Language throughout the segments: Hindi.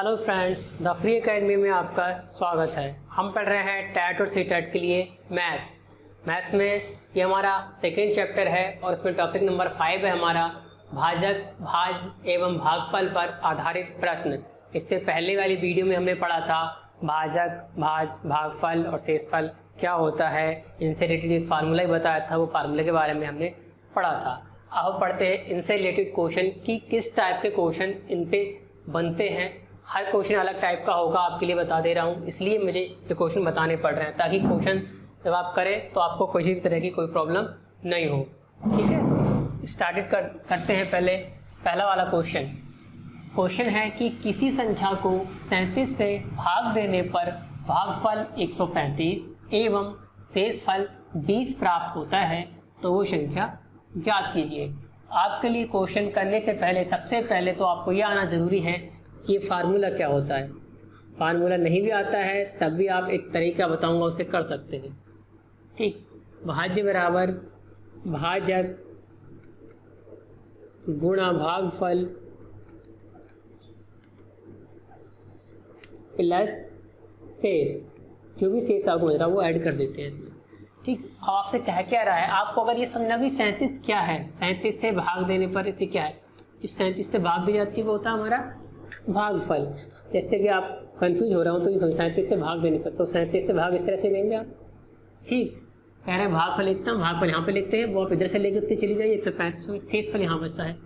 Hello friends, the free academy में आपका स्वागत है। हम पढ़ रहे हैं टैट और सीटेट के लिए मैथ्स में ये हमारा सेकेंड चैप्टर है और इसमें टॉपिक नंबर 5 है हमारा भाजक, भाज एवं भागफल पर आधारित प्रश्न। इससे पहले वाली वीडियो में हमने पढ़ा था भाजक, भाज, भागफल और शेषफल क्या होता है, इनसे रिलेटेड एक फार्मूला ही बताया था, वो फार्मूले के बारे में हमने पढ़ा था। अब पढ़ते हैं इनसे रिलेटेड क्वेश्चन कि किस टाइप के क्वेश्चन इन पे बनते हैं। हर क्वेश्चन अलग टाइप का होगा, आपके लिए बता दे रहा हूँ, इसलिए मुझे ये क्वेश्चन बताने पड़ रहे हैं ताकि क्वेश्चन जब आप करें तो आपको किसी भी तरह की कोई प्रॉब्लम नहीं हो। ठीक है, स्टार्टेड करते हैं। पहला वाला क्वेश्चन है कि किसी संख्या को 37 से भाग देने पर भागफल 135 एवं शेषफल 20 प्राप्त होता है, तो वो संख्या ज्ञात कीजिए। आपके लिए क्वेश्चन करने से पहले सबसे पहले तो आपको यह आना जरूरी है कि ये फार्मूला क्या होता है। फार्मूला नहीं भी आता है तब भी आप एक तरीका बताऊंगा, उससे कर सकते हैं। ठीक, भाज्य बराबर भाजक गुणा भागफल प्लस शेष, जो भी शेष आपको मिल रहा है वो ऐड कर देते हैं इसमें। ठीक, अब आपसे कह क्या रहा है, आपको अगर ये समझना कि 37 क्या है, 37 से भाग देने पर इसे क्या है, जो 37 से भाग दी जाती है वो होता है हमारा भागफल। जैसे कि आप कंफ्यूज हो रहा हूँ तो ये 37 से भाग देने पर, तो 37 से भाग इस तरह से देंगे आप। ठीक, कह रहे हैं भागफल इतना, भागफल यहाँ पे लिखते हैं, वो आप इधर से लेकर चली जाइए 135, शेषफल यहाँ बचता है। कह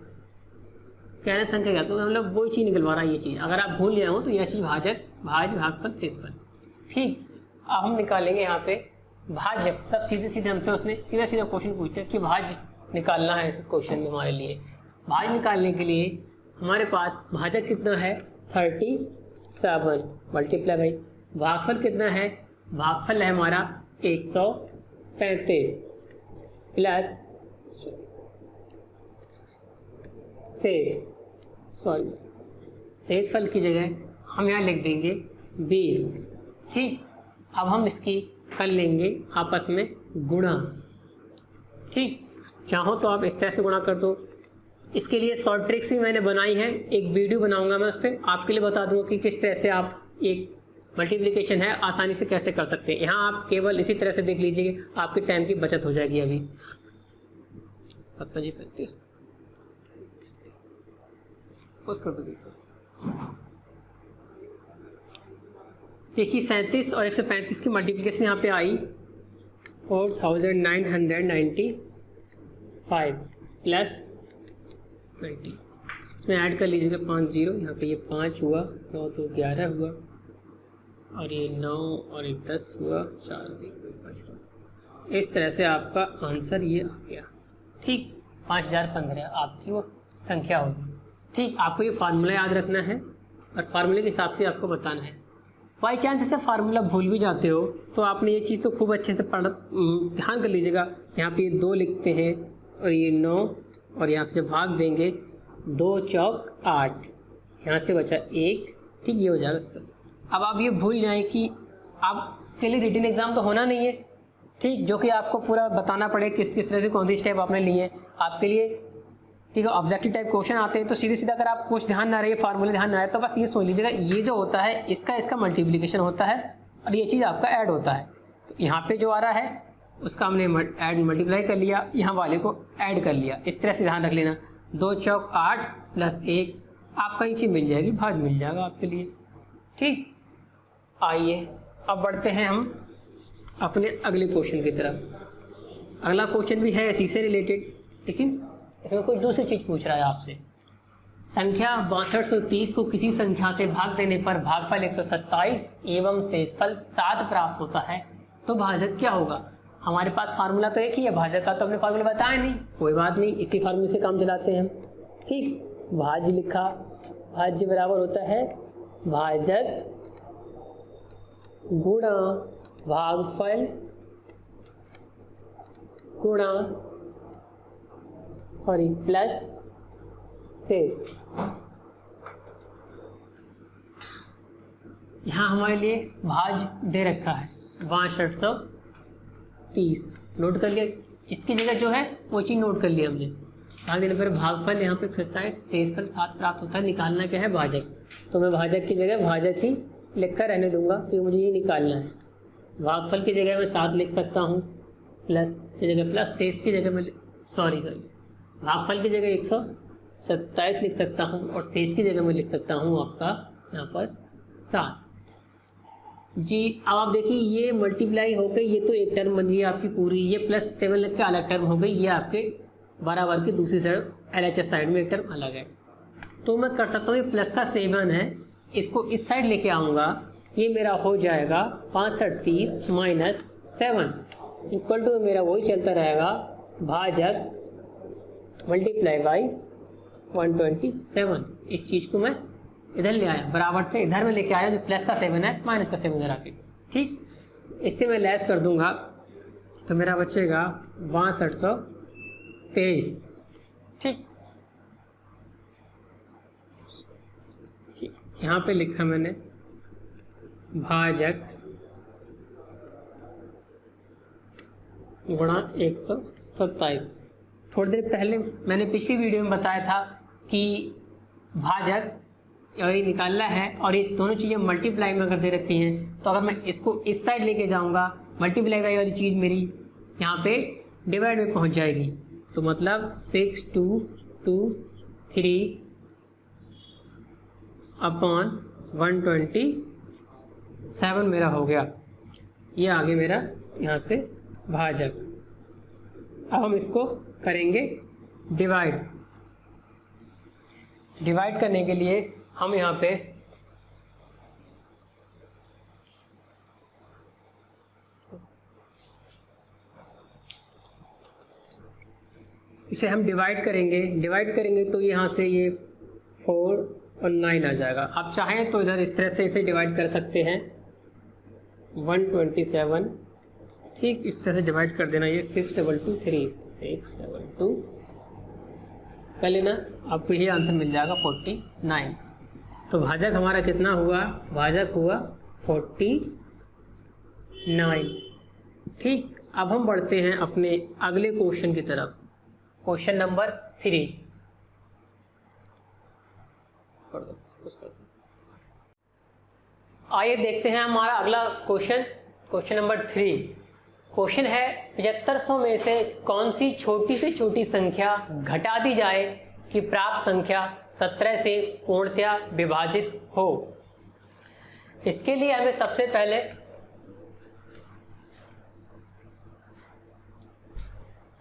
रहे हैं संख्या क्या, तो मतलब वही चीज़ निकलवा रहा है ये चीज़। अगर आप भूल गए हो तो यह चीज़ भाजक, भाज, भागफल, शेषफल। ठीक, अब हम निकालेंगे यहाँ पे भाज्य। सब सीधे हमसे उसने सीधा क्वेश्चन पूछा कि भाज निकालना है इस क्वेश्चन में। हमारे लिए भाज निकालने के लिए हमारे पास भाजक कितना है 37 मल्टीप्लाई भाई, भागफल कितना है, भागफल है हमारा 135 प्लस शेषफल की जगह हम यहाँ लिख देंगे 20। ठीक, अब हम इसकी कर लेंगे आपस में गुणा। ठीक, चाहो तो आप इस तरह से गुणा कर दो। इसके लिए शॉर्ट ट्रिक्स भी मैंने बनाई है, एक वीडियो बनाऊंगा मैं, उस पर आपके लिए बता दूंगा कि किस तरह से आप एक मल्टीप्लिकेशन है आसानी से कैसे कर सकते हैं। यहाँ आप केवल इसी तरह से देख लीजिए, आपके टाइम की बचत हो जाएगी। अभी 35 कर दो। देखिए 37 और 135 की मल्टीप्लिकेशन यहाँ पे आई 4995 प्लस 20। इसमें ऐड कर लीजिएगा 5 जीरो, यहाँ पे ये 5 हुआ, 9 तो 11 हुआ, और ये 9 और एक 10 हुआ, 4 5 हुआ। इस तरह से आपका आंसर ये आ गया। ठीक, 5015 आपकी वो संख्या होगी। ठीक, आपको ये फार्मूला याद रखना है और फार्मूले के हिसाब से आपको बताना है। बाई चांस ऐसे फार्मूला भूल भी जाते हो तो आपने ये चीज़ तो खूब अच्छे से ध्यान कर लीजिएगा। यहाँ पे ये 2 लिखते हैं और ये 9, और यहाँ से जब भाग देंगे 2 चौक 8, यहाँ से बचा 1। ठीक, ये हो जाएगा। अब आप ये भूल जाएं कि आपके लिए रिटन एग्जाम तो होना नहीं है। ठीक, जो कि आपको पूरा बताना पड़े किस किस तरह से कौन सी स्टेप आपने लिए आपके लिए। ठीक है, ऑब्जेक्टिव टाइप क्वेश्चन आते हैं तो सीधे अगर आप कुछ ध्यान ना रहे, फार्मूले ध्यान ना रहे, तो बस ये सोच लीजिएगा ये जो होता है इसका मल्टीप्लिकेशन होता है और ये चीज़ आपका ऐड होता है। तो यहाँ पे जो आ रहा है उसका हमने ऐड मल्टीप्लाई कर लिया, यहाँ वाले को ऐड कर लिया। इस तरह से ध्यान रख लेना। 2 चौक 8 प्लस 1, आपका ये चीज़ मिल जाएगी, भाज मिल जाएगा आपके लिए। ठीक, आइए अब बढ़ते हैं हम अपने अगले क्वेश्चन की तरफ। अगला क्वेश्चन भी है इसी से रिलेटेड, लेकिन इसमें कुछ दूसरी चीज़ पूछ रहा है आपसे। संख्या 6230 को किसी संख्या से भाग देने पर भागफल 127 एवं शेषफल 7 प्राप्त होता है, तो भाजक क्या होगा। हमारे पास फार्मूला तो एक ही है, भाजक का तो हमने फार्मूला बताया नहीं, कोई बात नहीं, इसी फार्मूले से काम चलाते हैं हम। ठीक, भाज्य लिखा, भाज्य बराबर होता है भाजक गुणा भागफल गुणा प्लस शेष। यहाँ हमारे लिए भाज दे रखा है 6230, नोट कर लिया। इसकी जगह जो है वो चीज़ नोट कर लिया हमने। भाग देने पर भागफल यहाँ पे 27, शेषफल 7 प्राप्त होता है। निकालना क्या है, भाजक। तो मैं भाजक की जगह भाजक ही लिख कर रहने दूंगा क्योंकि मुझे ये निकालना है। भागफल की जगह मैं 7 लिख सकता हूँ, प्लस की जगह प्लस, शेष की जगह में भागफल की जगह 127 लिख सकता हूँ और शेष की जगह में लिख सकता हूँ आपका यहाँ पर 7 जी। अब आप देखिए ये मल्टीप्लाई हो गई, ये तो एक टर्म बन गई आपकी पूरी, ये +7 लिख के अलग टर्म हो गई, ये आपके बराबर की दूसरी साइड LHS साइड में एक टर्म अलग है। तो मैं कर सकता हूँ ये प्लस का 7 है, इसको इस साइड लेके आऊँगा, ये मेरा हो जाएगा 65 30 -7 इक्वल टू मेरा वही चलता रहेगा भाजक मल्टीप्लाई बाई 127। इस चीज़ को मैं इधर ले आया, बराबर से इधर में लेके आया, जो प्लस का 7 है माइनस का 7 इधर आके, ठीक। इससे मैं लेस कर दूंगा तो मेरा बचेगा 6223, ठीक। यहाँ पे लिखा मैंने भाजक गुणा 127। थोड़ी देर पहले मैंने पिछली वीडियो में बताया था कि भाजक ये निकालना है और ये दोनों चीज़ें मल्टीप्लाई में अगर दे रखी हैं तो अगर मैं इसको इस साइड लेके जाऊंगा, मल्टीप्लाई वाली चीज़ मेरी यहाँ पे डिवाइड में पहुँच जाएगी। तो मतलब 6223 अपॉन 127 मेरा हो गया, ये आगे मेरा यहाँ से भाजक। अब हम इसको करेंगे डिवाइड करने के लिए हम यहाँ पे इसे हम डिवाइड करेंगे तो यहाँ से ये 4 और 9 आ जाएगा। आप चाहें तो इधर इस तरह से इसे डिवाइड कर सकते हैं 127, ठीक, इस तरह से डिवाइड कर देना। ये 622 कर लेना, आपको यही आंसर मिल जाएगा 49। तो भाजक हमारा कितना हुआ, भाजक हुआ 49, ठीक। अब हम बढ़ते हैं अपने अगले क्वेश्चन की तरफ, क्वेश्चन नंबर 3। आइए देखते हैं हमारा अगला क्वेश्चन नंबर 3। क्वेश्चन है 7500 में से कौन सी छोटी से छोटी संख्या घटा दी जाए कि प्राप्त संख्या 17 से पूर्णतया विभाजित हो। इसके लिए हमें सबसे पहले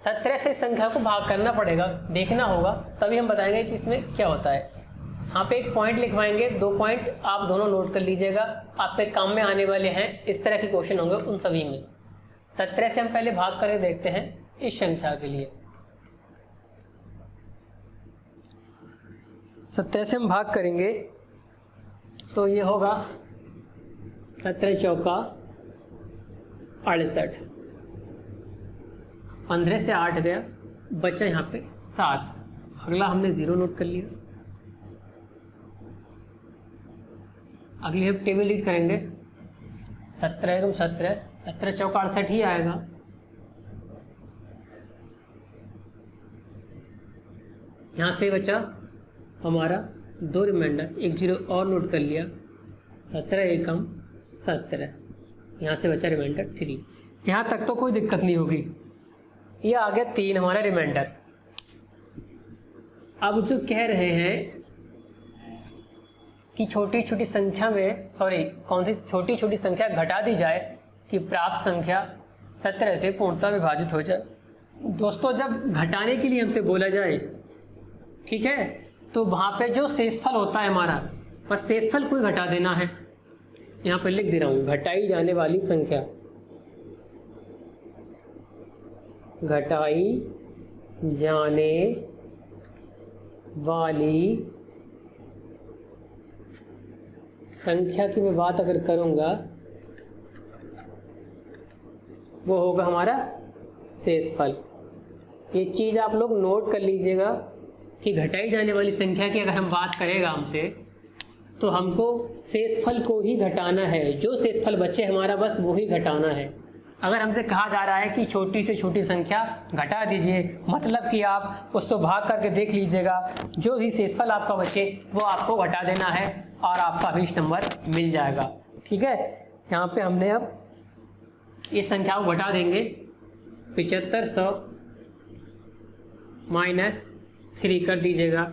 17 से संख्या को भाग करना पड़ेगा, देखना होगा, तभी हम बताएंगे कि इसमें क्या होता है। यहाँ पे एक पॉइंट लिखवाएंगे, 2 पॉइंट आप दोनों नोट कर लीजिएगा, आपके काम में आने वाले हैं, इस तरह के क्वेश्चन होंगे उन सभी में। 17 से हम पहले भाग करके देखते हैं इस संख्या के लिए। 17 से हम भाग करेंगे तो ये होगा 17 चौका 68, 15 से 8 गया, बचा यहाँ पे 7। अगला हमने 0 नोट कर लिया। अगली हम टेबल रीड करेंगे, 17 चौका 68 ही आएगा। यहाँ से बचा हमारा 2 रिमाइंडर, 1 0 और नोट कर लिया, 17 एकम 17, यहाँ से बचा रिमाइंडर 3। यहाँ तक तो कोई दिक्कत नहीं होगी। ये आ गया 3 हमारा रिमाइंडर। अब जो कह रहे हैं कि छोटी छोटी संख्या में कौन सी छोटी छोटी संख्या घटा दी जाए कि प्राप्त संख्या 17 से पूर्णतः विभाजित हो जाए। दोस्तों, जब घटाने के लिए हमसे बोला जाए, ठीक है, तो वहाँ पे जो शेषफल होता है हमारा, बस शेषफल को ही घटा देना है। यहाँ पर लिख दे रहा हूँ, घटाई जाने वाली संख्या, घटाई जाने वाली संख्या की मैं बात अगर करूँगा, वो होगा हमारा शेषफल। ये चीज़ आप लोग नोट कर लीजिएगा कि घटाई जाने वाली संख्या की अगर हम बात करेगा हमसे, तो हमको शेषफल को ही घटाना है। जो शेषफल बचे हमारा बस वो ही घटाना है। अगर हमसे कहा जा रहा है कि छोटी से छोटी संख्या घटा दीजिए, मतलब कि आप उसको भाग करके देख लीजिएगा, जो भी शेषफल आपका बचे वो आपको घटा देना है और आपका अभिष्ट नंबर मिल जाएगा। ठीक है, यहाँ पे हमने अब इस संख्या को घटा देंगे, 7500 माइनस 3 कर दीजिएगा,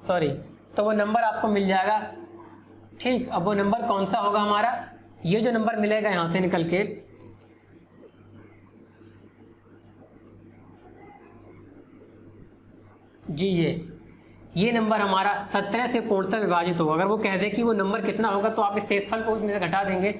सॉरी, तो वो नंबर आपको मिल जाएगा। ठीक, अब वो नंबर कौन सा होगा हमारा, ये जो नंबर मिलेगा यहाँ से निकल के, जी ये नंबर हमारा 17 से पूर्णतः विभाजित होगा। अगर वो कह दे कि वो नंबर कितना होगा तो आप इस शेषफल को इसमें से घटा देंगे,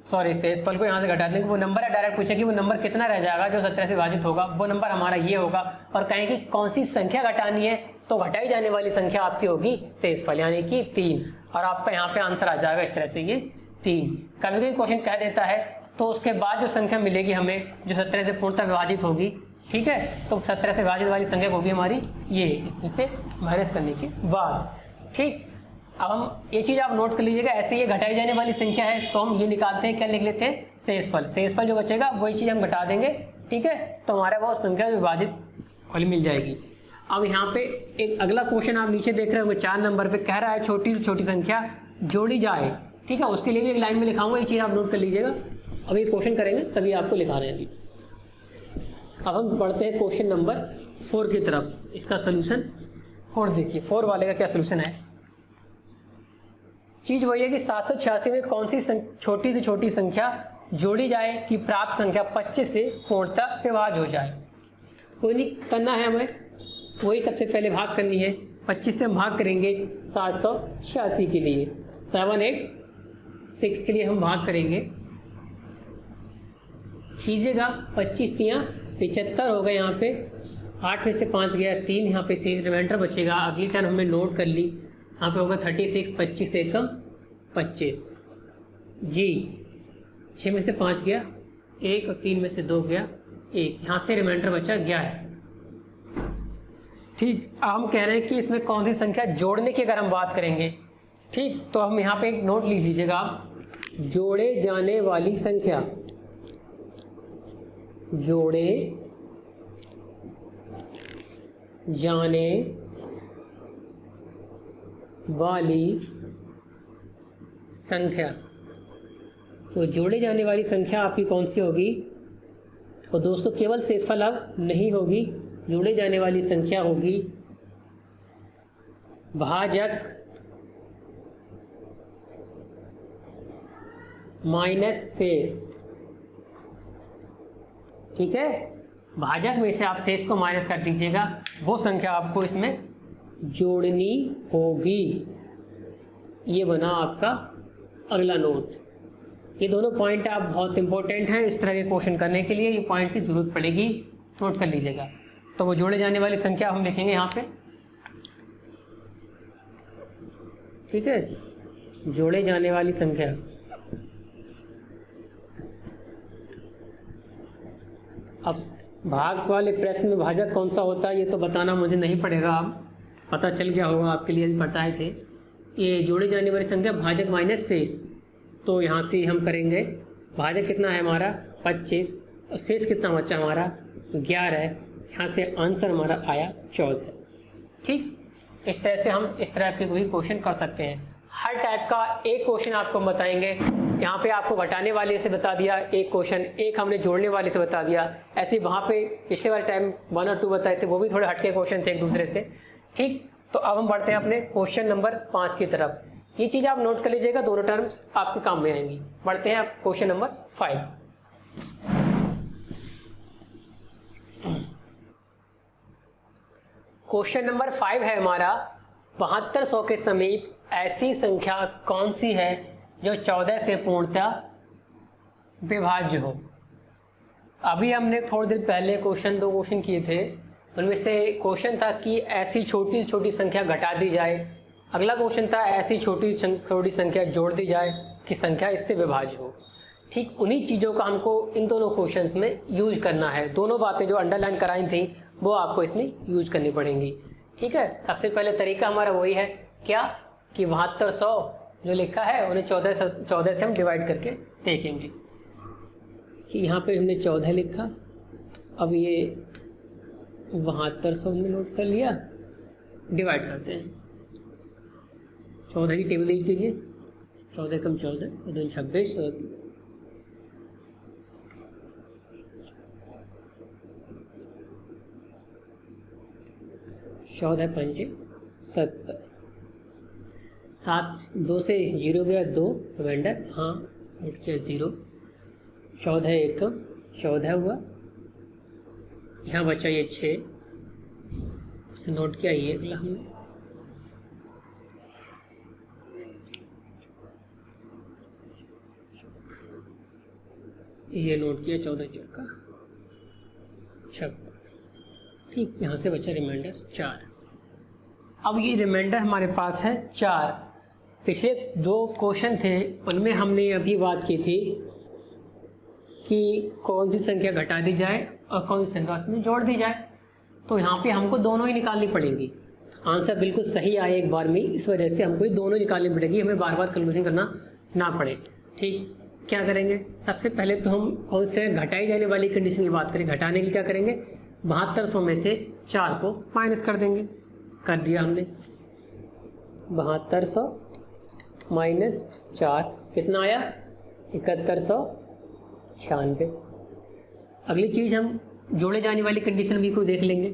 सॉरी शेषफल को यहाँ से घटा देंगे, वो नंबर है डायरेक्ट पूछे कि वो नंबर कितना रह जाएगा जो 17 से विभाजित होगा, वो नंबर हमारा ये होगा। और कहें कि कौन सी संख्या घटानी है, तो घटाई जाने वाली संख्या आपकी होगी शेषफल यानी कि 3, और आपका यहाँ पे आंसर आ जाएगा इस तरह से, ये 3। कभी कभी क्वेश्चन कह देता है तो उसके बाद जो संख्या मिलेगी हमें जो 17 से पूर्णतः विभाजित होगी, ठीक है, तो 17 से विभाजित वाली संख्या होगी हमारी ये, इसमें से माइनस करने के बाद। ठीक, अब हम ये चीज़ आप नोट कर लीजिएगा, ऐसे ये घटाई जाने वाली संख्या है तो हम ये निकालते हैं, क्या लिख लेते हैं, शेषफल। शेषफल जो बचेगा वही चीज़ हम घटा देंगे, ठीक है, तो हमारा वो संख्या विभाजित वाली मिल जाएगी। अब यहाँ पे एक अगला क्वेश्चन आप नीचे देख रहे होंगे 4 नंबर पे, कह रहा है छोटी से छोटी संख्या जोड़ी जाए। ठीक है, उसके लिए भी एक लाइन में लिखाऊंगा, ये चीज़ आप नोट कर लीजिएगा। अब ये क्वेश्चन करेंगे तभी आपको लिखाना है। अब हम बढ़ते हैं क्वेश्चन नंबर 4 की तरफ, इसका सोल्यूशन 4 देखिए, 4 वाले का क्या सोल्यूशन है। चीज़ वही है कि 786 में कौन सी छोटी से छोटी संख्या जोड़ी जाए कि प्राप्त संख्या 25 से पूर्णतः विभाज्य हो जाए। कोई नहीं करना है हमें, वही सबसे पहले भाग करनी है। 25 से हम भाग करेंगे 786 के लिए, 786 के लिए हम भाग करेंगे, कीजिएगा 25 तियाँ 75 हो गए, यहाँ पे 8 में से 5 गया 3, यहाँ पे शेष रिमाइंडर बचेगा। अगली टर्म हमने नोट कर ली, यहाँ पे होगा 36, 25 से कम 25 जी, 6 में से 5 गया 1 और 3 में से 2 गया 1, यहाँ से रिमाइंडर बचा 11। ठीक, अब हम कह रहे हैं कि इसमें कौन सी संख्या जोड़ने की अगर हम बात करेंगे, ठीक, तो हम यहाँ पे एक नोट लिख लीजिएगा आप, जोड़े जाने वाली संख्या, जोड़े जाने वाली संख्या, तो जोड़े जाने वाली संख्या आपकी कौन सी होगी, और दोस्तों केवल शेषफल अब नहीं होगी, जोड़े जाने वाली संख्या होगी भाजक माइनस शेष। ठीक है, भाजक में से आप शेष को माइनस कर दीजिएगा, वो संख्या आपको इसमें जोड़नी होगी। ये बना आपका अगला नोट। ये दोनों पॉइंट आप बहुत इंपॉर्टेंट हैं इस तरह के क्वेश्चन करने के लिए, ये पॉइंट की ज़रूरत पड़ेगी, नोट कर लीजिएगा। तो वो जोड़े जाने वाली संख्या हम लिखेंगे यहाँ पे, ठीक है, जोड़े जाने वाली संख्या, अब भाग वाले प्रश्न में भाजक कौन सा होता है ये तो बताना मुझे नहीं पड़ेगा, अब पता चल गया होगा आपके लिए, बताए थे। ये जोड़े जाने वाली संख्या भाजक माइनस शेष, तो यहाँ से हम करेंगे भाजक कितना है हमारा 25 और शेष कितना बचा हमारा 11, यहाँ से आंसर हमारा आया 14। ठीक, इस तरह से हम इस तरह के कोई क्वेश्चन कर सकते हैं। हर टाइप का एक क्वेश्चन आपको बताएंगे, यहाँ पे आपको घटाने वाले से बता दिया एक क्वेश्चन, एक हमने जोड़ने वाले से बता दिया, ऐसे वहाँ पे पिछले वाले टाइम 1 और 2 बताए थे, वो भी थोड़े हटके क्वेश्चन थे एक दूसरे से। ठीक, तो अब हम बढ़ते हैं अपने क्वेश्चन नंबर 5 की तरफ। ये चीज़ आप नोट कर लीजिएगा, दोनों टर्म्स आपके काम में आएंगी। बढ़ते हैं आप क्वेश्चन नंबर 5। क्वेश्चन नंबर 5 है हमारा, 7200 के समीप ऐसी संख्या कौन सी है जो 14 से पूर्णतः विभाज्य हो। अभी हमने थोड़ी देर पहले दो क्वेश्चन किए थे, उनमें से क्वेश्चन था कि ऐसी छोटी छोटी संख्या घटा दी जाए, अगला क्वेश्चन था ऐसी छोटी छोटी संख्या जोड़ दी जाए कि संख्या इससे विभाज्य हो। ठीक, उन्हीं चीज़ों का हमको इन दोनों क्वेश्चंस में यूज करना है। दोनों बातें जो अंडरलाइन कराई थी वो आपको इसमें यूज करनी पड़ेंगी। ठीक है, सबसे पहले तरीका हमारा वही है, क्या कि 7200 जो लिखा है उन्हें 14 से हम डिवाइड करके देखेंगे कि यहाँ पे हमने 14 लिखा, अब ये 7200 हमने नोट कर लिया, डिवाइड करते हैं। 14 की टेबल रीड कीजिए। 14 कम 14 और 2 26 और 14 पंजे 70। 7 2 से 0 गया 2 रिमाइंडर हाँ उठ गया 0। 14 एक 14 हुआ, यहाँ बचा ये 6, उसे नोट किया ये अगला हमने। ये नोट किया 14 चौका 26। ठीक, यहाँ से बचा रिमाइंडर 4। अब ये रिमाइंडर हमारे पास है 4। पिछले 2 क्वेश्चन थे उनमें हमने अभी बात की थी कि कौन सी संख्या घटा दी जाए और कौन सी संख्या उसमें जोड़ दी जाए। तो यहाँ पे हमको दोनों ही निकालनी पड़ेंगी। आंसर बिल्कुल सही आए एक बार में, इस वजह से हमको ये दोनों निकालनी पड़ेगी, हमें बार बार कैलकुलेशन करना ना पड़े। ठीक, क्या करेंगे? सबसे पहले तो हम कौन से घटाई जाने वाली कंडीशन की बात करें। घटाने के लिए क्या करेंगे? 7200 में से 4 को माइनस कर देंगे। कर दिया हमने। 7200 माइनस 4 कितना आया? 7196। अगली चीज़ हम जोड़े जाने वाली कंडीशन भी कोई देख लेंगे।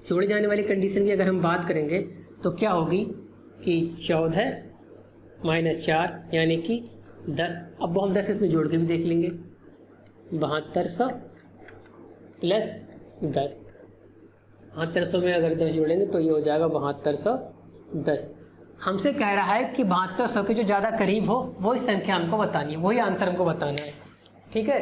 जोड़े जाने वाली कंडीशन की अगर हम बात करेंगे तो क्या होगी कि 14 माइनस 4 यानी कि 10। अब हम 10 इसमें जोड़ के भी देख लेंगे। 7200 प्लस 10। 7200 में अगर 10 जोड़ेंगे तो ये हो जाएगा 7210। हमसे कह रहा है कि 7200 के जो ज़्यादा करीब हो वही संख्या हमको बतानी है, वही आंसर हमको बताना है। ठीक है,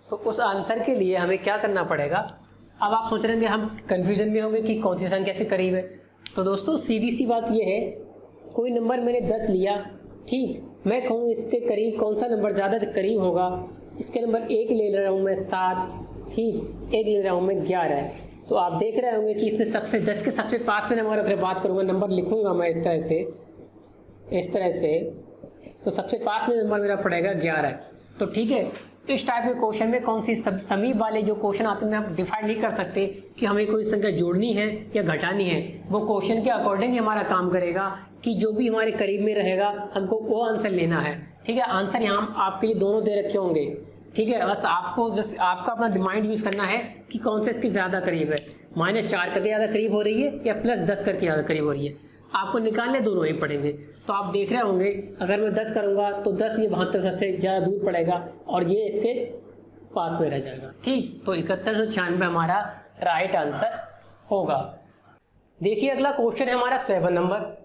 तो उस आंसर के लिए हमें क्या करना पड़ेगा? अब आप सोच रहे हैं हम कन्फ्यूजन में होंगे कि कौन सी संख्या से करीब है। तो दोस्तों सीधी सी बात ये है, कोई नंबर मैंने 10 लिया, ठीक, मैं कहूँ इसके करीब कौन सा नंबर ज़्यादा करीब होगा। इसके नंबर 1 ले रहा हूँ मैं 7, ठीक, 1 ले रहा हूँ मैं 11। तो आप देख रहे होंगे कि इसमें सबसे 10 के सबसे पास में नंबर अगर बात करूँगा, नंबर लिखूँगा मैं इस तरह से, तो सबसे पास में नंबर मेरा पड़ेगा 11। तो ठीक है, इस टाइप के क्वेश्चन में कौन सी समीप वाले जो क्वेश्चन आते हैं हम डिफाइन नहीं कर सकते कि हमें कोई संख्या जोड़नी है या घटानी है। वो क्वेश्चन के अकॉर्डिंग ही हमारा काम करेगा कि जो भी हमारे करीब में रहेगा हमको वो आंसर लेना है। ठीक है, आंसर यहाँ आपके लिए दोनों दे रखे होंगे। ठीक है, बस आपका अपना माइंड यूज़ करना है कि कौन सा इसके ज़्यादा करीब है। -4 करके ज़्यादा करीब हो रही है या +10 करके ज़्यादा करीब हो रही है, आपको निकालने दोनों ही पड़ेंगे। तो आप देख रहे होंगे अगर मैं 10 करूँगा तो 10 ये 72 से ज़्यादा दूर पड़ेगा और ये इसके पास में रह जाएगा। ठीक, तो 7196 हमारा राइट आंसर होगा। देखिए अगला क्वेश्चन है हमारा 7 नंबर।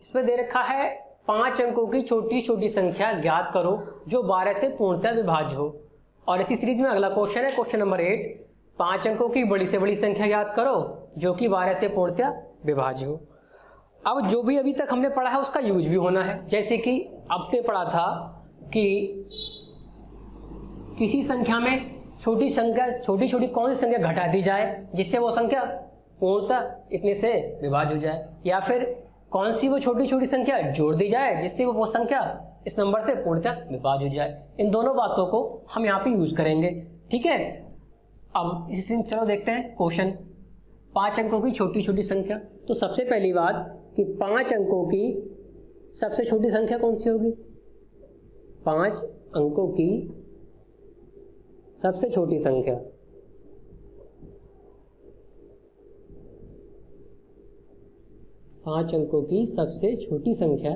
इसमें दे रखा है 5 अंकों की छोटी छोटी संख्या ज्ञात करो जो 12 से पूर्णतः विभाज्य हो। और इसी सीरीज में अगला क्वेश्चन है क्वेश्चन नंबर 8, 5 अंकों की बड़ी से बड़ी संख्या ज्ञात करो जो कि 12 से पूर्णतः विभाज्य हो। अब जो भी अभी तक हमने पढ़ा है उसका यूज भी होना है। जैसे कि आपने पढ़ा था कि किसी संख्या में छोटी छोटी कौन सी संख्या घटा दी जाए जिससे वो संख्या पूर्णतः इतने से विभाज्य हो जाए, या फिर कौन सी वो छोटी छोटी संख्या जोड़ दी जाए जिससे वो संख्या इस नंबर से पूर्णतः विभाज्य हो जाए। इन दोनों बातों को हम यहाँ पे यूज करेंगे। ठीक है, अब इसी चलो देखते हैं क्वेश्चन। 5 अंकों की छोटी छोटी संख्या, तो सबसे पहली बात कि 5 अंकों की सबसे छोटी संख्या कौन सी होगी? 5 अंकों की सबसे छोटी संख्या, पांच अंकों की सबसे छोटी संख्या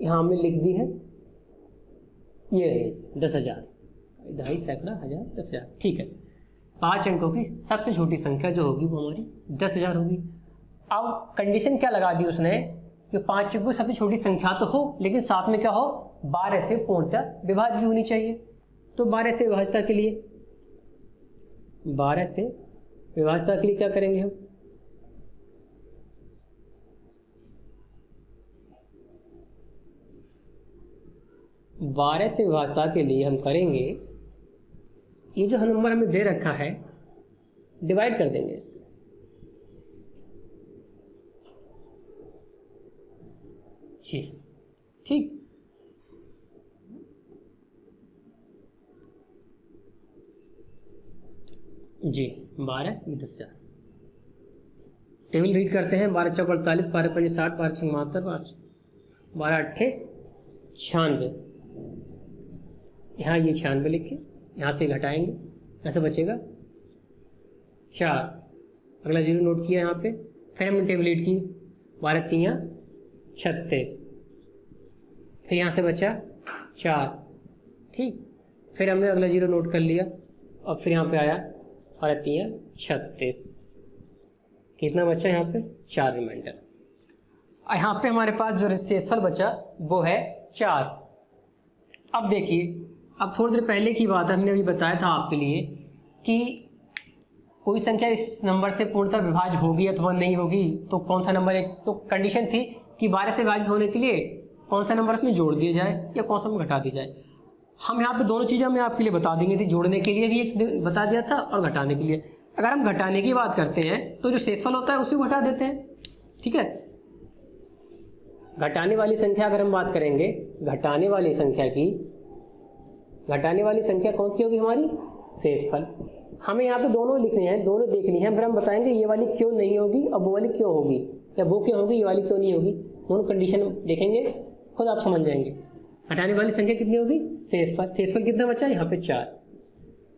यहां हमने लिख दी है, ये रही 10,000, 2.5 सैकड़ा, 1000, 10,000। ठीक है, 5 अंकों की सबसे छोटी संख्या जो होगी वो हमारी 10,000 होगी। अब कंडीशन क्या लगा दी उसने कि 5 अंकों की सबसे छोटी संख्या तो हो लेकिन साथ में क्या हो, 12 से पूर्णतः विभाज्य भी होनी चाहिए। तो 12 से विभाज्यता के लिए, 12 से विभाज्यता के लिए क्या करेंगे हम, बारह से विभाज्यता के लिए हम करेंगे, ये जो नंबर हमें दे रखा है डिवाइड कर देंगे इसको। जी ठीक, जी 12 10,000। टेबल रीड करते हैं, 12 चौक 48, 12 पंजे 60, 12 छंग 72, 12 अट्ठे 96, यहाँ ये 96 लिखे, यहाँ से घटाएंगे, यहाँ से बचेगा 4, अगला जीरो नोट किया यहाँ पे, फिर हमने टेबलेट की 12 3 36, फिर यहाँ से बचा 4, ठीक, फिर हमने अगला जीरो नोट कर लिया और फिर यहाँ पे आया 12 3 36, कितना बचा यहाँ पे 4 रिमाइंडर। यहाँ पे हमारे पास जो शेषफल बचा वो है 4। अब देखिए, अब थोड़ी देर पहले की बात हमने अभी बताया था आपके लिए कि कोई संख्या इस नंबर से पूर्णतः विभाज्य होगी अथवा नहीं होगी, तो कौन सा नंबर, एक तो कंडीशन थी कि 12 से विभाजित होने के लिए कौन सा नंबर उसमें जोड़ दिया जाए या कौन सा में घटा दिया जाए। हम यहाँ पे दोनों चीज़ें हमने आपके लिए बता देंगे थी, जोड़ने के लिए भी एक बता दिया था और घटाने के लिए। अगर हम घटाने की बात करते हैं तो जो शेषफल होता है उसी को घटा देते हैं, ठीक है। घटाने वाली संख्या अगर हम बात करेंगे, घटाने वाली संख्या कौन सी होगी हमारी, शेषफल। हमें यहाँ पे दोनों लिखने हैं, दोनों देखनी है, फिर हम बताएंगे ये वाली क्यों नहीं होगी और वो वाली क्यों होगी, या वो क्यों होगी ये वाली क्यों नहीं होगी, दोनों कंडीशन देखेंगे, खुद आप समझ जाएंगे। घटाने वाली संख्या कितनी होगी, शेषफल। शेषफल कितना बचा यहाँ पे 4,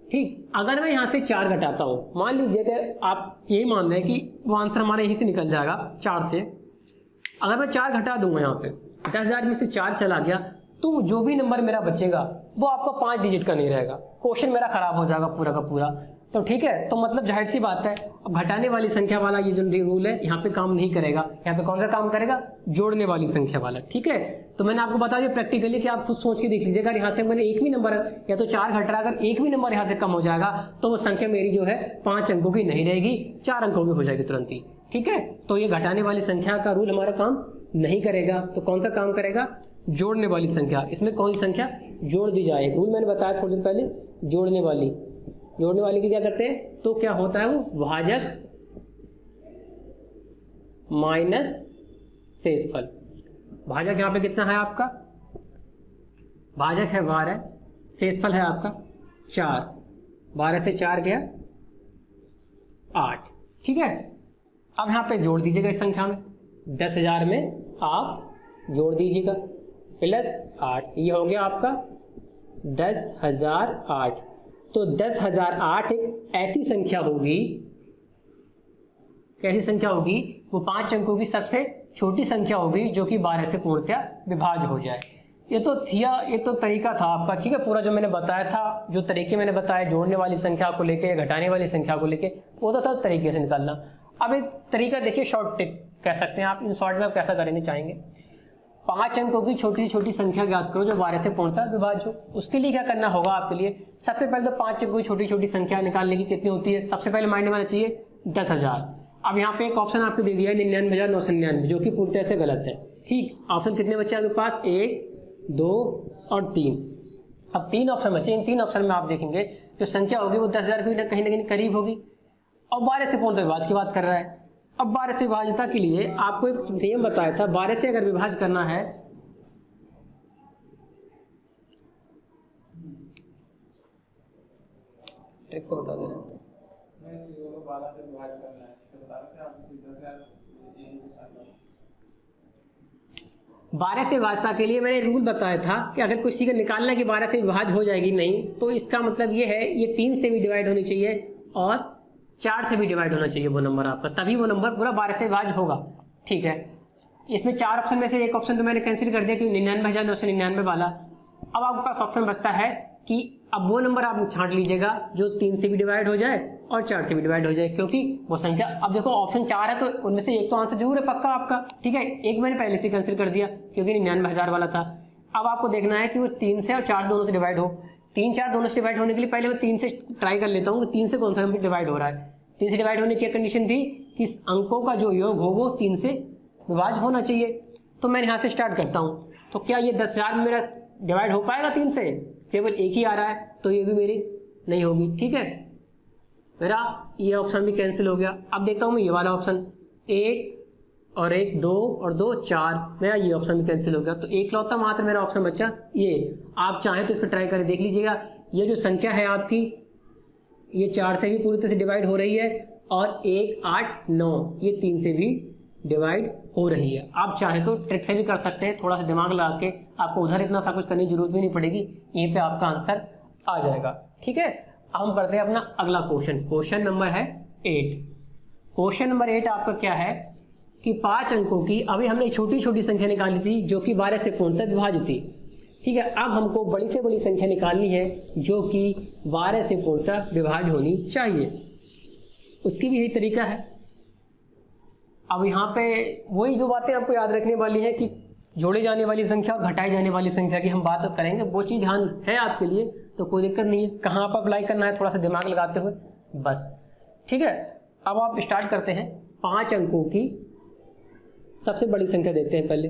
ठीक। अगर मैं यहाँ से 4 घटाता हूँ, मान लीजिए कि आप यही मान रहे हैं कि वो आंसर हमारा यहीं से निकल जाएगा 4 से। अगर मैं 4 घटा दूंगा यहाँ पे, 10,000 में से 4 चला गया, तो जो भी नंबर मेरा बचेगा वो आपका 5 डिजिट का नहीं रहेगा, क्वेश्चन मेरा खराब हो जाएगा पूरा का पूरा। तो ठीक है, तो मतलब जाहिर सी बात है, अब घटाने वाली संख्या वाला ये जो रूल है यहाँ पे काम नहीं करेगा। यहाँ पे कौन सा काम करेगा, जोड़ने वाली संख्या वाला, ठीक है। तो मैंने आपको बता दिया प्रैक्टिकली कि आप खुद सोच के देख लीजिएगा, यहाँ से मैंने एक भी नंबर या तो 4 घट रहा, अगर एक भी नंबर यहाँ से कम हो जाएगा तो वो संख्या मेरी जो है 5 अंकों की नहीं रहेगी, 4 अंकों की हो जाएगी तुरंत ही, ठीक है। तो ये घटाने वाली संख्या का रूल हमारा काम नहीं करेगा। तो कौन सा काम करेगा, जोड़ने वाली संख्या। इसमें कौन सी संख्या जोड़ दी जाए, रूल मैंने बताया थोड़ी देर पहले, जोड़ने वाली की क्या करते हैं, तो क्या होता है वो भाजक माइनस शेषफल। भाजक यहाँ पे कितना है आपका, भाजक है 12, शेषफल है आपका 4, 12 से 4 गया 8, ठीक है। अब यहाँ पे जोड़ दीजिएगा इस संख्या में, 10,000 में आप जोड़ दीजिएगा प्लस 8, ये हो गया आपका 10,008। तो 10,008 एक ऐसी संख्या होगी, कैसी संख्या होगी, वो 5 अंकों की सबसे छोटी संख्या होगी जो कि 12 से पूर्णतः विभाज्य हो जाए। ये तो तरीका था आपका, ठीक है। पूरा जो मैंने बताया था, जो तरीके मैंने बताए जोड़ने वाली संख्या को लेके या घटाने वाली संख्या को लेके, वो तो था तरीके से निकालना। अब एक तरीका देखिए, शॉर्ट टिप कह सकते हैं आप, इन शॉर्ट में आप कैसा करेंगे चाहेंगे। 5 अंकों की छोटी छोटी संख्या ज्ञात करो जो 12 से पूर्णतः विभाज्य हो। उसके लिए क्या करना होगा आपके लिए, सबसे पहले तो 5 अंकों की छोटी छोटी संख्या निकालने की कितनी होती है, सबसे पहले माइंड में आना चाहिए 10,000। अब यहाँ पे एक ऑप्शन आपको दे दिया है 99,999, जो कि पूरी तरह से गलत है, ठीक। ऑप्शन कितने बचे आपके पास, 1 2 और 3। अब 3 ऑप्शन बचे, इन 3 ऑप्शन में आप देखेंगे जो संख्या होगी वो 10,000 की कहीं ना कहीं करीब होगी, और 12 से पूर्णतः विभाज्य की बात कर रहा है। अब 12 से विभाज्यता के लिए आपको एक नियम बताया था, 12 से अगर विभाज्य करना है ट्रिक से बता दे रहा हूं, 12 से विभाज्यता के लिए मैंने रूल बताया था कि अगर किसी का निकालना कि 12 से विभाज्य हो जाएगी नहीं, तो इसका मतलब ये है ये 3 से भी डिवाइड होनी चाहिए और 4 से भी डिवाइड होना चाहिए वो नंबर आपका, तभी वो नंबर पूरा 12 से विभाज्य होगा, ठीक है। इसमें 4 ऑप्शन में से एक ऑप्शन तो मैंने कैंसिल कर दिया कि 99,999 वाला। अब आपके पास ऑप्शन बचता है कि अब वो नंबर आप छांट लीजिएगा जो 3 से भी डिवाइड हो जाए और 4 से भी डिवाइड हो जाए, क्योंकि वो संख्या, अब देखो ऑप्शन 4 है तो उनमें से एक तो आंसर जरूर है पक्का आपका, ठीक है। एक मैंने पहले से कैंसिल कर दिया क्योंकि 99,000 वाला था। अब आपको देखना है कि वो 3 से और 4 दोनों से डिवाइड हो। 3 4 दोनों से डिवाइड होने के लिए पहले मैं 3 से ट्राई कर लेता हूँ कि 3 से कौन सा नंबर डिवाइड हो रहा है। 3 से डिवाइड होने की कंडीशन थी कि अंकों का जो योग हो वो 3 से विभाज्य होना चाहिए। तो मैं यहाँ से स्टार्ट करता हूँ, तो क्या ये 10,000 में मेरा डिवाइड हो पाएगा 3 से, केवल एक ही आ रहा है तो ये भी मेरी नहीं होगी, ठीक है। मेरा ये ऑप्शन भी कैंसिल हो गया। अब देखता हूँ मैं ये वाला ऑप्शन, 1 और 1 2 और 2 4, मेरा ये ऑप्शन भी कैंसिल हो गया। तो एक लौता मात्र मेरा ऑप्शन बचा ये। आप चाहें तो इस पर ट्राई करें, देख लीजिएगा ये जो संख्या है आपकी ये 4 से भी पूरी तरह से डिवाइड हो रही है और 1 8 9 ये 3 से भी डिवाइड हो रही है। आप चाहे तो ट्रिक से भी कर सकते हैं, थोड़ा सा दिमाग लगा के, आपको उधर इतना सा कुछ करने की जरूरत भी नहीं पड़ेगी, यहीं पे आपका आंसर आ जाएगा। ठीक है, अब हम करते हैं अपना अगला क्वेश्चन। क्वेश्चन नंबर है 8। क्वेश्चन नंबर 8 आपका क्या है कि 5 अंकों की, अभी हमने छोटी छोटी संख्या निकाली थी जो कि 12 से पूर्णतः विभाजित थी। ठीक है, अब हमको बड़ी से बड़ी संख्या निकालनी है जो कि 12 से पूर्णतः विभाज्य होनी चाहिए। उसकी भी यही तरीका है। अब यहाँ पे वही जो बातें आपको याद रखने वाली है कि जोड़े जाने वाली संख्या और घटाई जाने वाली संख्या की हम बात करेंगे, वो चीज़ ध्यान है आपके लिए तो कोई दिक्कत नहीं है। कहाँ पर अप्लाई करना है थोड़ा सा दिमाग लगाते हुए बस। ठीक है, अब आप स्टार्ट करते हैं। 5 अंकों की सबसे बड़ी संख्या देखते हैं पहले।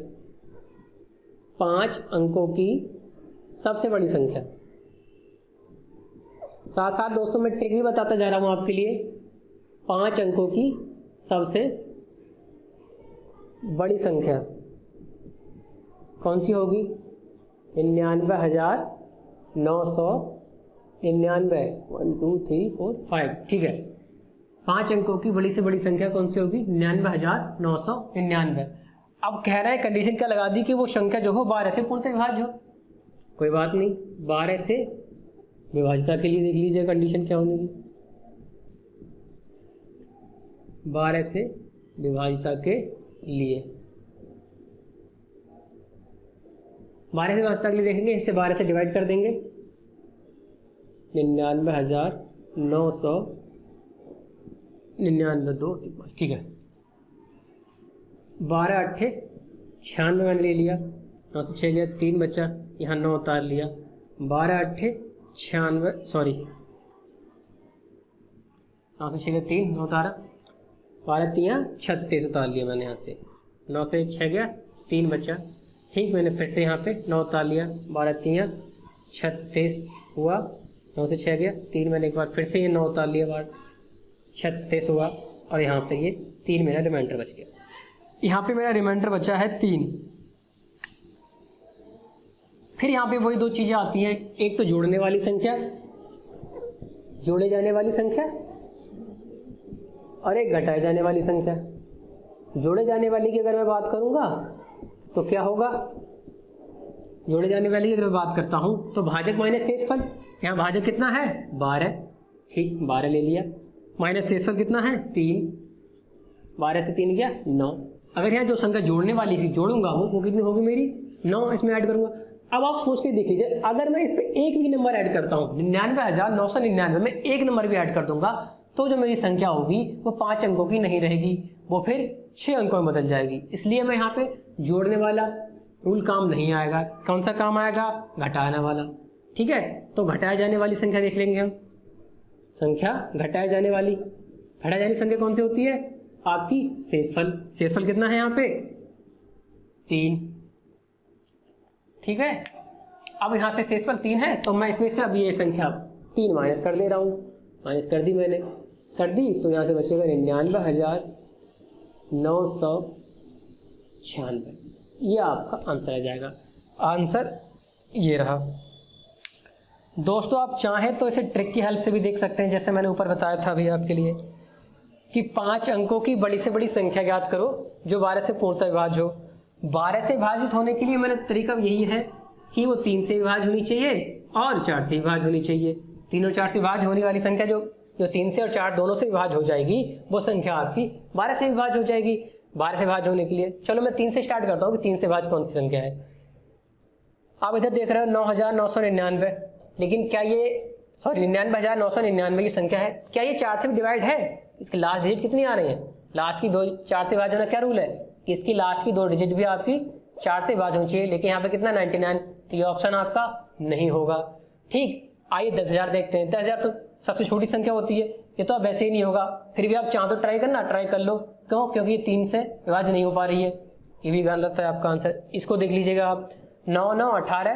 5 अंकों की सबसे बड़ी संख्या, साथ साथ दोस्तों मैं ट्रिक भी बताता जा रहा हूँ आपके लिए। 5 अंकों की सबसे बड़ी संख्या कौन सी होगी? 99,999। 1 2 3 4 5। ठीक है, 5 अंकों की बड़ी से बड़ी संख्या कौन सी होगी? 99,999। अब कह रहे हैं कंडीशन क्या लगा दी कि वो संख्या जो हो 12 से पूर्णतः विभाज्य हो। कोई बात नहीं, 12 से विभाज्यता के लिए देख लीजिए कंडीशन क्या होने की। 12 से विभाज्यता के लिए, 12 से विभाज्यता के लिए देखेंगे, इससे 12 से डिवाइड कर देंगे। 99,999 ठीक है। 12 8 96 मैंने ले लिया, 9 से 6 लिया, 3 बचा, यहाँ 9 उतार लिया। 12 8 96 सॉरी 9 से 6 गया 3, 9 उतारा, 12 3 36 उतार लिया मैंने यहाँ से। 9 से 6 गया 3 बचा, ठीक, मैंने फिर से यहाँ पे 9 उतार लिया। 12 3 36 हुआ, 9 से 6 गया 3, मैंने एक बार फिर से ये 9 उतार लिया, बार 36 हुआ, और यहाँ पे ये 3 मेरा रिमाइंडर बच गया। यहाँ पे मेरा रिमाइंडर बचा है 3। फिर यहाँ पे वही दो चीज़ें आती हैं, एक तो जोड़ने वाली संख्या, जोड़े जाने वाली संख्या, और एक घटाए जाने वाली संख्या। जोड़े जाने वाली की अगर मैं बात करूँगा तो क्या होगा? जोड़े जाने वाली की अगर मैं बात करता हूँ तो भाजक माइनस शेषफल। यहाँ भाजक कितना है? 12, ठीक, 12 ले लिया, माइनस शेषफल कितना है? 3, 12 से 3 गया 9। अगर यहाँ जो संख्या जोड़ने वाली थी जोड़ूंगा वो कितनी होगी मेरी? 9, इसमें ऐड करूंगा। अब आप सोच के देख लीजिए, अगर मैं इस पे एक भी नंबर ऐड करता हूँ, 99,999 में एक नंबर भी ऐड कर दूंगा तो जो मेरी संख्या होगी वो 5 अंकों की नहीं रहेगी, वो फिर 6 अंकों में बदल जाएगी। इसलिए मैं यहाँ पे जोड़ने वाला रूल काम नहीं आएगा। कौन सा काम आएगा? घटाने वाला। ठीक है, तो घटाए जाने वाली संख्या देख लेंगे हम। संख्या घटाए जाने वाली, घटाए जाने संख्या कौन सी होती है? आपकी शेषफल। शेषफल कितना है यहाँ पे? 3। ठीक है, अब यहाँ से शेषफल 3 है तो मैं इसमें से अब ये संख्या 3 माइनस कर दे रहा हूँ। माइनस कर दी मैंने, कर दी, तो यहाँ से बचेगा 99,996। ये आपका आंसर आ जाएगा। आंसर ये रहा। दोस्तों आप चाहें तो इसे ट्रिक की हेल्प से भी देख सकते हैं, जैसे मैंने ऊपर बताया था अभी आपके लिए कि 5 अंकों की बड़ी से बड़ी संख्या ज्ञात करो जो 12 से पूर्णतः विभाज्य हो। 12 से विभाजित होने के लिए मैंने तरीका यही है कि वो 3 से विभाज्य होनी चाहिए और 4 से विभाज्य होनी चाहिए। 3 और 4 से विभाज्य होने वाली संख्या जो 3 से और 4 दोनों से विभाज्य हो जाएगी, वो संख्या आपकी 12 से विभाज्य हो जाएगी। 12 से विभाज्य होने के लिए चलो मैं 3 से स्टार्ट करता हूँ कि 3 से विभाज्य कौन सी संख्या है। आप इधर देख रहे हो 9,999, लेकिन क्या ये 99,999 की संख्या है, क्या ये 4 से भी डिवाइड है? इसकी लास्ट डिजिट कितनी आ रही है? लास्ट की 2 4 से विभाज्य होना क्या रूल है कि इसकी लास्ट की 2 डिजिट भी आपकी 4 से विभाज्य होनी चाहिए, लेकिन यहाँ पे कितना 99, तो ये ऑप्शन आपका नहीं होगा। ठीक, आइए 10,000 देखते हैं। 10,000 तो सबसे छोटी संख्या होती है, ये तो अब वैसे ही नहीं होगा। फिर भी आप चाहो तो ट्राई करना, ट्राई कर लो। क्यों? क्योंकि ये 3 से विभाज्य नहीं हो पा रही है। ये भी गलत है आपका आंसर। इसको देख लीजिएगा आप, 9 9 18,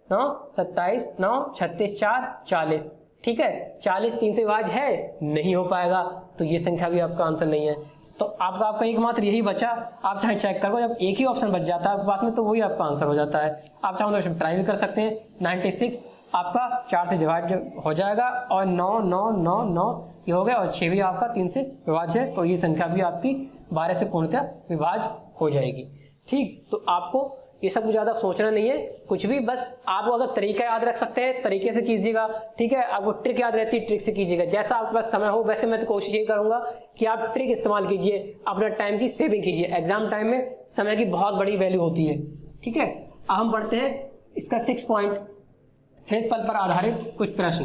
9 27, 9 36, 4 40। ठीक है, 40 3 से विभाज्य है, नहीं हो पाएगा, तो ये संख्या भी आपका आंसर नहीं है। तो आपका एकमात्र यही बचा। आप चाहे चेक करो, जब एक ही ऑप्शन बच जाता है आपके पास में तो वही आपका आंसर हो जाता है। आप चाहो तो ट्राई भी कर सकते हैं। 96 आपका 4 से डिवाइड हो जाएगा और 9 9 9 9 ये हो गया, और 6 भी आपका 3 से विभाज्य है, तो ये संख्या भी आपकी 12 से पूर्णतः विभाज्य हो जाएगी। ठीक, तो आपको ये सब ज़्यादा सोचना नहीं है कुछ भी, बस आप अगर तरीका याद रख सकते हैं तरीके से कीजिएगा। ठीक है, आपको ट्रिक याद रहती है ट्रिक से कीजिएगा, जैसा आपके पास समय हो वैसे। मैं तो कोशिश ये करूंगा कि आप ट्रिक इस्तेमाल कीजिए, अपना टाइम की सेविंग कीजिए। एग्जाम टाइम में समय की बहुत बड़ी वैल्यू होती है। ठीक है, अब हम पढ़ते हैं इसका 6 पॉइंट, शेषफल पर आधारित कुछ प्रश्न।